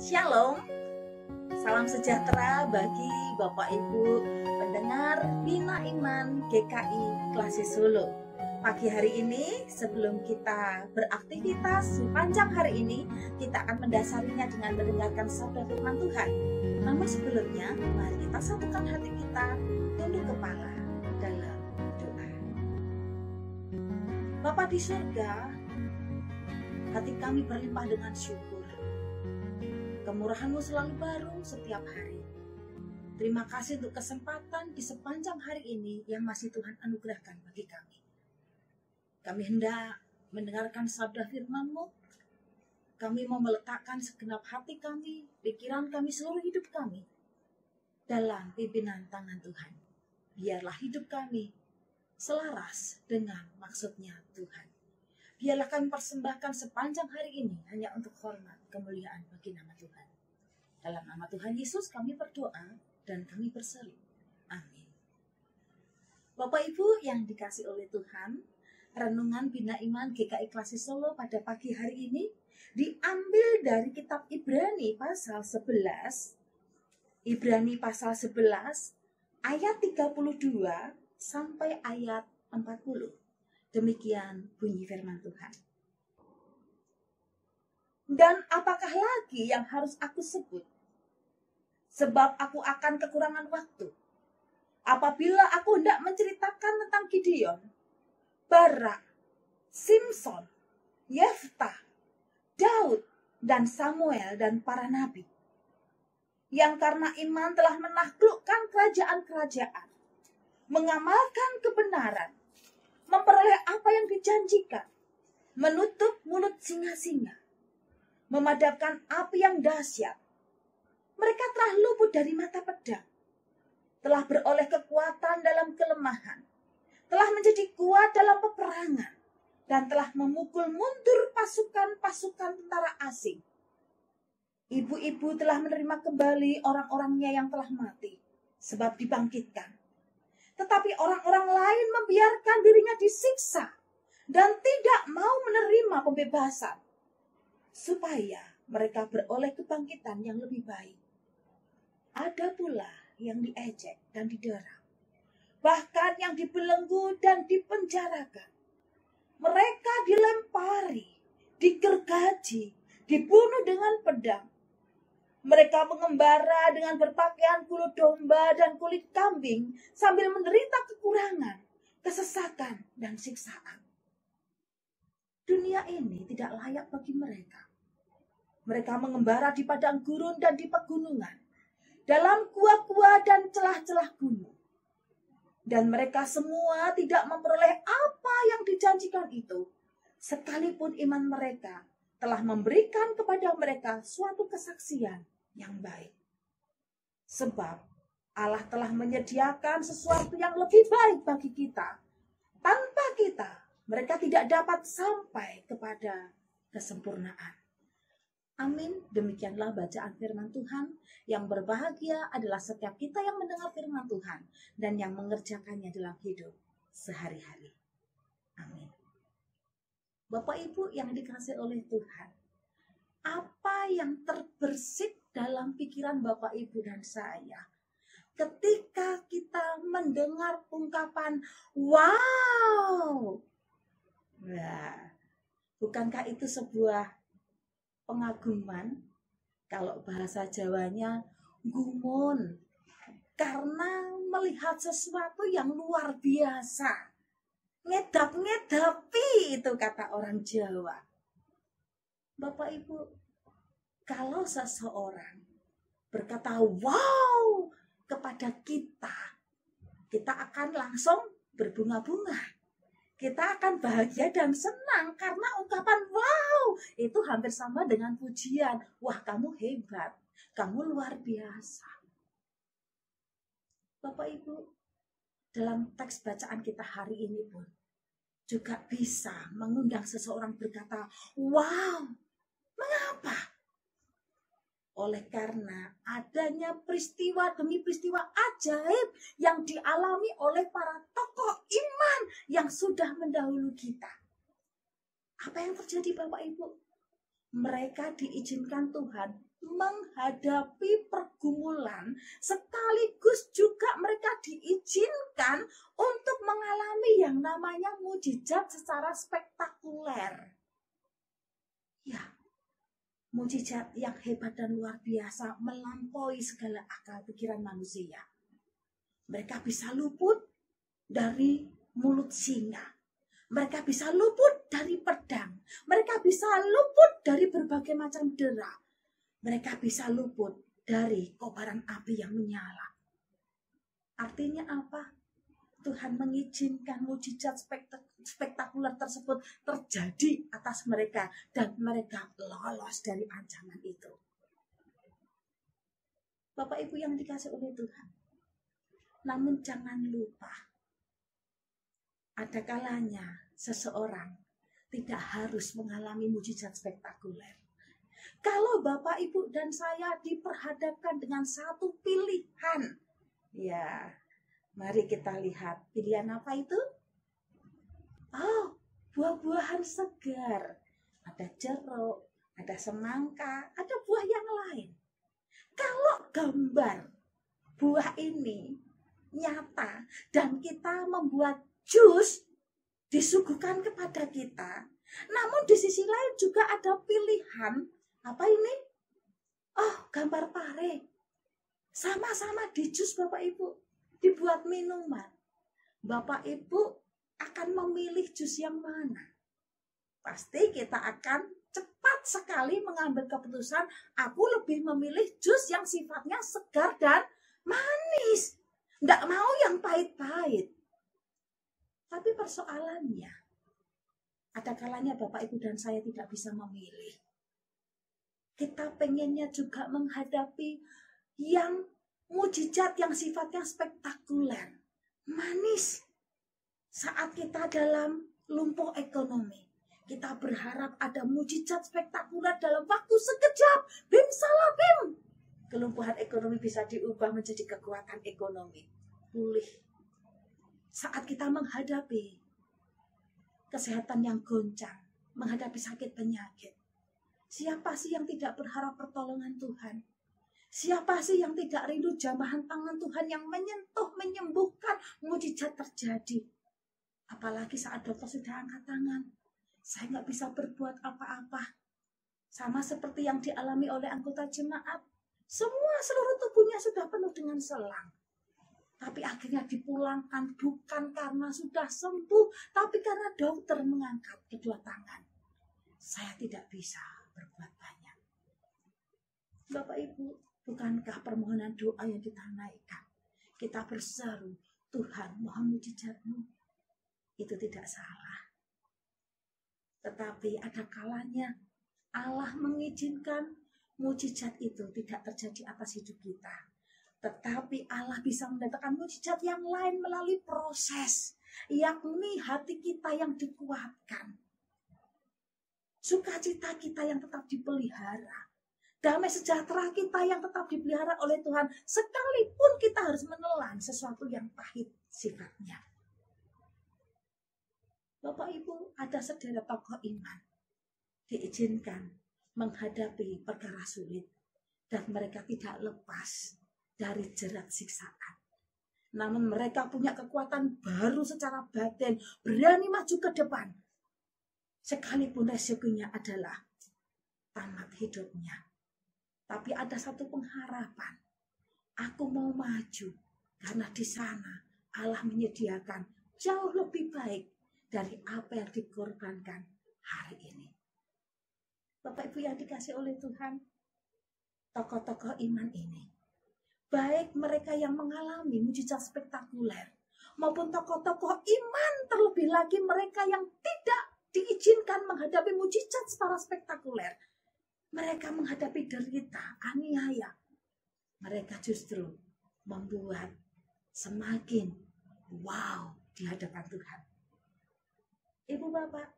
Shalom, salam sejahtera bagi Bapak Ibu pendengar Bina Iman GKI Klasi Solo. Pagi hari ini sebelum kita beraktivitas sepanjang hari ini, kita akan mendasarinya dengan mendengarkan sabda firman Tuhan. Namun sebelumnya, mari kita satukan hati kita, tunduk kepala dalam doa. Bapa di surga, hati kami berlimpah dengan syukur. Kemurahan-Mu selalu baru setiap hari. Terima kasih untuk kesempatan di sepanjang hari ini yang masih Tuhan anugerahkan bagi kami. Kami hendak mendengarkan sabda firman-Mu. Kami mau meletakkan segenap hati kami, pikiran kami, seluruh hidup kami dalam pimpinan tangan Tuhan. Biarlah hidup kami selaras dengan maksudnya Tuhan. Biarlah kami persembahkan sepanjang hari ini hanya untuk hormat, kemuliaan bagi nama Tuhan. Dalam nama Tuhan Yesus kami berdoa dan kami berseru. Amin. Bapak Ibu yang dikasih oleh Tuhan, renungan Bina Iman GKI Klasi Solo pada pagi hari ini diambil dari kitab Ibrani pasal 11. Ibrani pasal 11 ayat 32 sampai ayat 40. Demikian bunyi firman Tuhan. Dan apakah lagi yang harus aku sebut? Sebab aku akan kekurangan waktu. Apabila aku hendak menceritakan tentang Gideon, Barak, Simson, Yeftah, Daud, dan Samuel dan para nabi, yang karena iman telah menaklukkan kerajaan-kerajaan, mengamalkan kebenaran, memperoleh apa yang dijanjikan, menutup mulut singa-singa, memadamkan api yang dahsyat. Mereka telah luput dari mata pedang, telah beroleh kekuatan dalam kelemahan, telah menjadi kuat dalam peperangan, dan telah memukul mundur pasukan-pasukan tentara asing. Ibu-ibu telah menerima kembali orang-orangnya yang telah mati, sebab dibangkitkan. Tetapi orang-orang lain membiarkan dirinya disiksa dan tidak mau menerima pembebasan, supaya mereka beroleh kebangkitan yang lebih baik. Ada pula yang diejek dan didera, bahkan yang dibelenggu dan dipenjarakan. Mereka dilempari, digergaji, dibunuh dengan pedang. Mereka mengembara dengan berpakaian kulit domba dan kulit kambing sambil menderita kekurangan, kesesakan, dan siksaan. Dunia ini tidak layak bagi mereka. Mereka mengembara di padang gurun dan di pegunungan, dalam gua-gua dan celah-celah gunung. Dan mereka semua tidak memperoleh apa yang dijanjikan itu, sekalipun iman mereka telah memberikan kepada mereka suatu kesaksian yang baik. Sebab Allah telah menyediakan sesuatu yang lebih baik bagi kita. Tanpa kita, mereka tidak dapat sampai kepada kesempurnaan. Amin. Demikianlah bacaan firman Tuhan. Yang berbahagia adalah setiap kita yang mendengar firman Tuhan dan yang mengerjakannya dalam hidup sehari-hari. Amin. Bapak Ibu yang dikasihi oleh Tuhan, apa yang terbersit dalam pikiran Bapak Ibu dan saya ketika kita mendengar ungkapan wow? Nah, bukankah itu sebuah pengaguman? Kalau bahasa Jawanya gumun, karena melihat sesuatu yang luar biasa. Ngedap-ngedapi itu kata orang Jawa. Bapak Ibu, kalau seseorang berkata wow kepada kita akan langsung berbunga-bunga. Kita akan bahagia dan senang karena ungkapan wow itu hampir sama dengan pujian. Wah, kamu hebat, kamu luar biasa. Bapak Ibu, dalam teks bacaan kita hari ini pun juga bisa mengundang seseorang berkata, wow, mengapa? Oleh karena adanya peristiwa demi peristiwa ajaib yang dialami oleh para tokoh iman yang sudah mendahului kita. Apa yang terjadi Bapak Ibu? mereka diizinkan Tuhan menghadapi pergumulan, sekaligus juga mereka diizinkan untuk mengalami yang namanya mujizat secara spektakuler. Ya, mujizat yang hebat dan luar biasa melampaui segala akal pikiran manusia. Mereka bisa luput dari mulut singa. Mereka bisa luput dari pedang. Mereka bisa luput dari berbagai macam dera. Mereka bisa luput dari kobaran api yang menyala. Artinya apa? Tuhan mengizinkan mujizat spektakuler tersebut terjadi atas mereka. Dan mereka lolos dari ancaman itu. Bapak Ibu yang dikasih oleh Tuhan. Namun jangan lupa. Ada kalanya seseorang tidak harus mengalami mujizat spektakuler. Kalau Bapak, Ibu, dan saya diperhadapkan dengan satu pilihan, ya, mari kita lihat pilihan apa itu? Oh, buah-buahan segar. Ada jeruk, ada semangka, ada buah yang lain. Kalau gambar buah ini nyata dan kita membuat jus disuguhkan kepada kita. Namun di sisi lain juga ada pilihan. Apa ini? Oh, gambar pare. Sama-sama di jus Bapak Ibu. Dibuat minuman. Bapak Ibu akan memilih jus yang mana? Pasti kita akan cepat sekali mengambil keputusan. Aku lebih memilih jus yang sifatnya segar dan manis. Nggak mau yang pahit-pahit. Tapi persoalannya, ada kalanya Bapak, Ibu, dan saya tidak bisa memilih. Kita pengennya juga menghadapi yang mujizat yang sifatnya spektakuler, manis. Saat kita dalam lumpuh ekonomi, kita berharap ada mujizat spektakuler dalam waktu sekejap. Bim salah bim. Kelumpuhan ekonomi bisa diubah menjadi kekuatan ekonomi. Pulih. Saat kita menghadapi kesehatan yang goncang, menghadapi sakit penyakit, siapa sih yang tidak berharap pertolongan Tuhan? Siapa sih yang tidak rindu jamahan tangan Tuhan yang menyentuh, menyembuhkan, mujizat terjadi? Apalagi saat dokter sudah angkat tangan, saya nggak bisa berbuat apa-apa. Sama seperti yang dialami oleh anggota jemaat, semua seluruh tubuhnya sudah penuh dengan selang. Tapi akhirnya dipulangkan bukan karena sudah sembuh, tapi karena dokter mengangkat kedua tangan. Saya tidak bisa berbuat banyak. Bapak Ibu, bukankah permohonan doa yang kita naikkan? Kita berseru, Tuhan mohon mujizat-Mu. Itu tidak salah. Tetapi ada kalanya Allah mengizinkan mujizat itu tidak terjadi atas hidup kita. Tetapi Allah bisa mendatangkan mujizat yang lain melalui proses, yakni hati kita yang dikuatkan. Sukacita kita yang tetap dipelihara. Damai sejahtera kita yang tetap dipelihara oleh Tuhan. Sekalipun kita harus menelan sesuatu yang pahit sifatnya. Bapak Ibu, ada sederet tokoh iman diizinkan menghadapi perkara sulit. Dan mereka tidak lepas dari jerat siksaan. Namun mereka punya kekuatan baru secara batin, berani maju ke depan. Sekalipun resikonya adalah tamat hidupnya. Tapi ada satu pengharapan. Aku mau maju karena di sana Allah menyediakan jauh lebih baik dari apa yang dikorbankan hari ini. Bapak Ibu yang dikasih oleh Tuhan, tokoh-tokoh iman ini, baik mereka yang mengalami mujizat spektakuler, maupun tokoh-tokoh iman, terlebih lagi mereka yang tidak diizinkan menghadapi mujizat secara spektakuler. Mereka menghadapi derita, aniaya. Mereka justru membuat semakin wow di hadapan Tuhan. Ibu Bapak,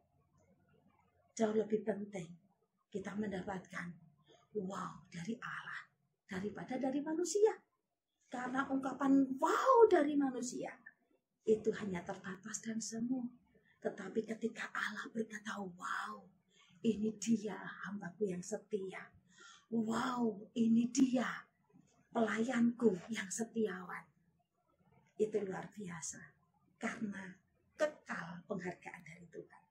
jauh lebih penting kita mendapatkan wow dari Allah daripada dari manusia. Karena ungkapan wow dari manusia itu hanya terbatas dan semu. Tetapi ketika Allah berkata wow, ini dia hambaku yang setia. Wow, ini dia pelayanku yang setiawan. Itu luar biasa. Karena kekal penghargaan dari Tuhan.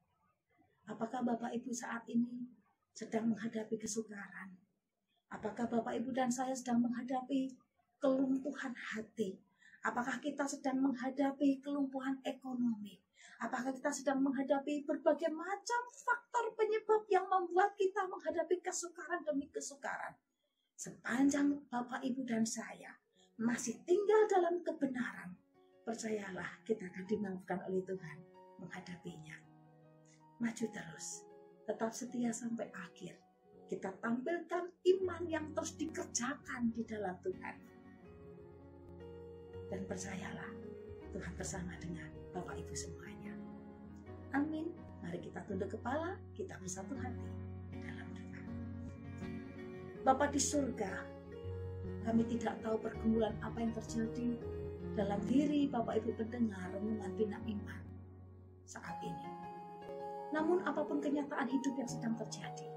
Apakah Bapak Ibu saat ini sedang menghadapi kesukaran? Apakah Bapak Ibu dan saya sedang menghadapi kelumpuhan hati? Apakah kita sedang menghadapi kelumpuhan ekonomi? Apakah kita sedang menghadapi berbagai macam faktor penyebab yang membuat kita menghadapi kesukaran demi kesukaran? Sepanjang Bapak Ibu dan saya masih tinggal dalam kebenaran, percayalah kita akan dimampukan oleh Tuhan menghadapinya. Maju terus, tetap setia sampai akhir. Kita tampilkan iman yang terus dikerjakan di dalam Tuhan. Dan percayalah, Tuhan bersama dengan Bapak Ibu semuanya. Amin. Mari kita tunduk kepala, kita bersatu hati dalam doa. Bapa di surga, kami tidak tahu pergumulan apa yang terjadi dalam diri Bapak Ibu pendengar renungan Bina Iman saat ini. Namun apapun kenyataan hidup yang sedang terjadi,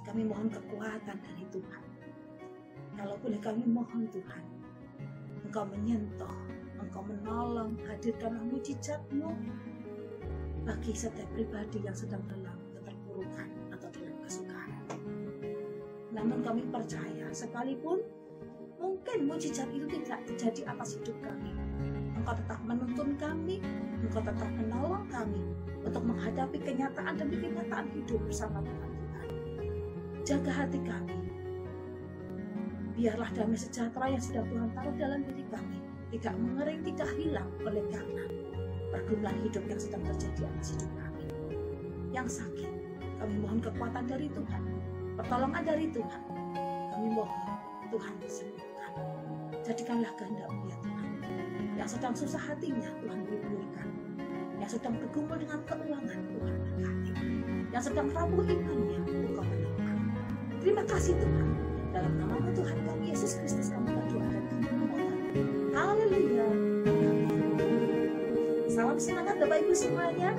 kami mohon kekuatan dari Tuhan. Kalau boleh kami mohon Tuhan, Engkau menyentuh, Engkau menolong, hadirkanlah mujizat-Mu bagi setiap pribadi yang sedang dalam keterpurukan atau dalam kesukaran. Namun kami percaya, sekalipun mungkin mujizat itu tidak terjadi atas hidup kami, Engkau tetap menuntun kami, Engkau tetap menolong kami untuk menghadapi kenyataan demi kenyataan hidup bersama dengan Tuhan. Jaga hati kami. Biarlah damai sejahtera yang sudah Tuhan taruh dalam diri kami tidak mengering, tidak hilang oleh karena pergumulan hidup yang sedang terjadi atas hidup kami. Yang sakit, kami mohon kekuatan dari Tuhan, pertolongan dari Tuhan. Kami mohon Tuhan sembuhkan. Jadikanlah kehendak-Mu ya Tuhan. Yang sedang susah hatinya Tuhan liburkan. Yang sedang bergumul dengan keuangan Tuhan berkati. Yang sedang rapuh imannya Engkau menolong. Terima kasih Tuhan. Dalam nama Tuhan kami Yesus Kristus kami berdoa dan kami memohon. Haleluya. Salam semangat Bapak Ibu semuanya.